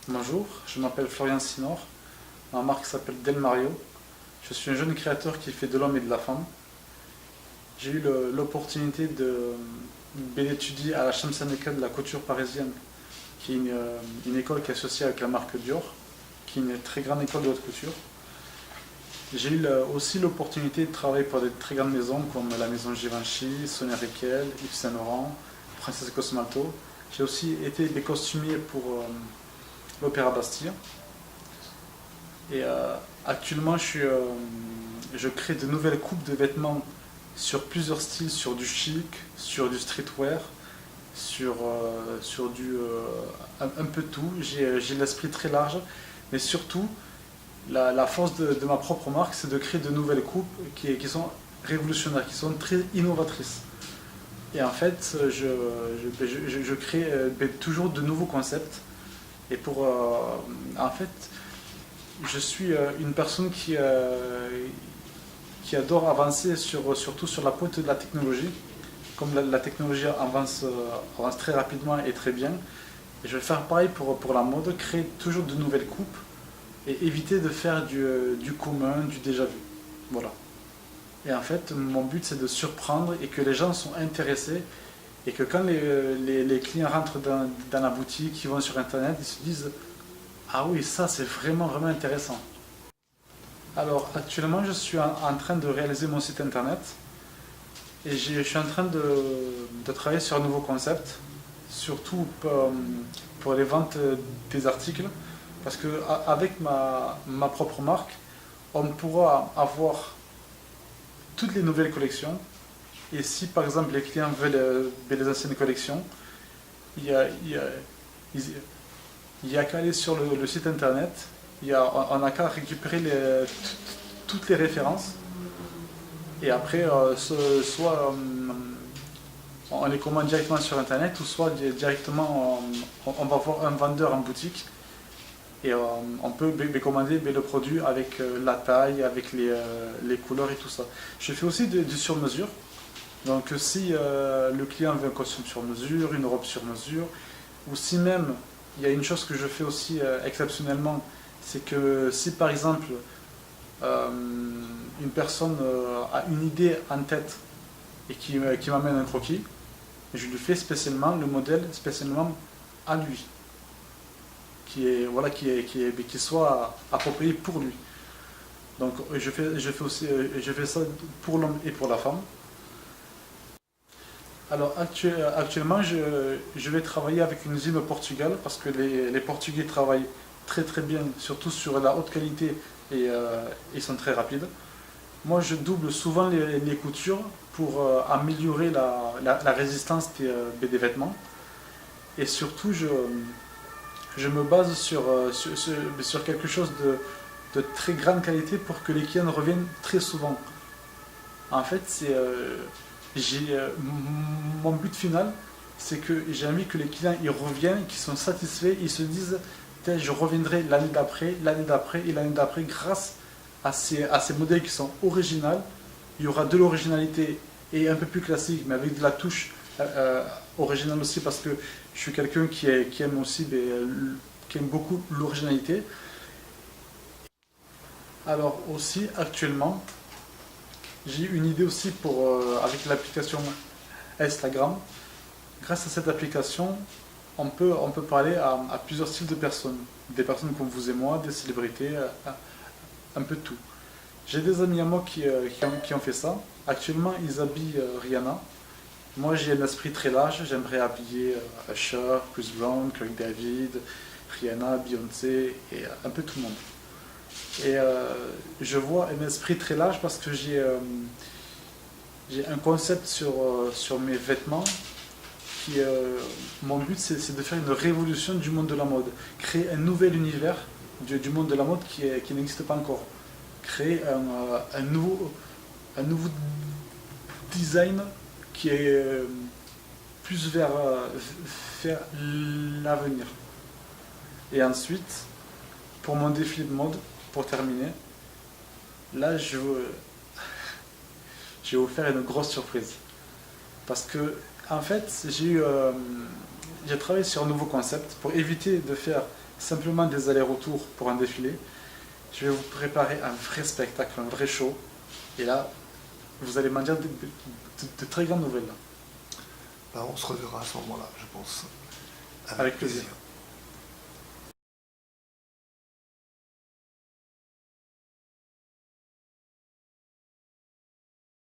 Bonjour, je m'appelle Florian Sinor, ma marque s'appelle Del Mario. Je suis un jeune créateur qui fait de l'homme et de la femme. J'ai eu l'opportunité d'étudier à la Shamsan École de la couture parisienne, qui est une école qui est associée avec la marque Dior, qui est une très grande école de haute couture. J'ai eu aussi l'opportunité de travailler pour des très grandes maisons comme la maison Givenchy, Sonia Rykiel, Yves Saint Laurent, Princesse Cosmalto. J'ai aussi été des costumiers pour l'Opéra Bastille. Et actuellement, je crée de nouvelles coupes de vêtements sur plusieurs styles, sur du chic, sur du streetwear, sur un peu de tout. J'ai l'esprit très large, mais surtout, la force de ma propre marque, c'est de créer de nouvelles coupes qui sont révolutionnaires, qui sont très innovatrices. Et en fait, je crée toujours de nouveaux concepts. Et en fait, je suis une personne qui adore avancer surtout sur la pointe de la technologie. Comme la technologie avance très rapidement et très bien, et je vais faire pareil pour la mode, créer toujours de nouvelles coupes et éviter de faire du commun, du déjà vu. Voilà. Et en fait, mon but c'est de surprendre et que les gens sont intéressés et que quand les clients rentrent dans la boutique, ils vont sur internet, ils se disent ah oui, ça c'est vraiment vraiment intéressant. Alors actuellement, je suis en train de réaliser mon site internet et je suis en train de travailler sur un nouveau concept, surtout pour les ventes des articles, parce qu'avec ma propre marque, on pourra avoir toutes les nouvelles collections. Et si par exemple les clients veulent les anciennes collections, il y a, il y a- il y a qu'à aller sur le site internet, on n'a qu'à récupérer toutes les références. Et après, soit on les commande directement sur internet, ou soit directement on va voir un vendeur en boutique et on peut commander le produit avec la taille, avec les couleurs et tout ça. Je fais aussi du sur-mesure. Donc si le client veut un costume sur mesure, une robe sur mesure, ou si même, il y a une chose que je fais aussi exceptionnellement, c'est que si par exemple euh, une personne a une idée en tête et qui m'amène un croquis, je lui fais spécialement le modèle spécialement à lui, qui soit approprié pour lui. Donc je fais ça pour l'homme et pour la femme. Alors actuellement, je vais travailler avec une usine au Portugal parce que les Portugais travaillent très très bien, surtout sur la haute qualité et ils sont très rapides. Moi, je double souvent les coutures pour améliorer la résistance des vêtements. Et surtout, je me base sur quelque chose de très grande qualité pour que les clients reviennent très souvent. En fait, mon but final, c'est que j'ai envie que les clients ils reviennent, qu'ils sont satisfaits, ils se disent je reviendrai l'année d'après et l'année d'après grâce à ces modèles qui sont originaux. Il y aura de l'originalité et un peu plus classique, mais avec de la touche originale aussi parce que je suis quelqu'un qui aime aussi qui aime beaucoup l'originalité. Alors aussi actuellement, j'ai eu une idée aussi avec l'application Instagram. Grâce à cette application, on peut parler à plusieurs styles de personnes. Des personnes comme vous et moi, des célébrités, un peu de tout. J'ai des amis à moi qui ont fait ça. Actuellement, ils habillent Rihanna. Moi, j'ai un esprit très large. J'aimerais habiller Usher, Chris Brown, Chloé David, Rihanna, Beyoncé et un peu tout le monde. Et je vois un esprit très large parce que j'ai un concept sur mes vêtements mon but c'est de faire une révolution du monde de la mode, créer un nouvel univers du monde de la mode qui n'existe pas encore, créer un nouveau design qui est plus vers l'avenir. Et ensuite, pour mon défilé de mode, pour terminer, là je vais vous faire une grosse surprise. Parce que En fait, j'ai travaillé sur un nouveau concept pour éviter de faire simplement des allers-retours pour un défilé. Je vais vous préparer un vrai spectacle, un vrai show. Et là, vous allez m'en dire de très grandes nouvelles. Ben, on se reverra à ce moment-là, je pense. Avec plaisir.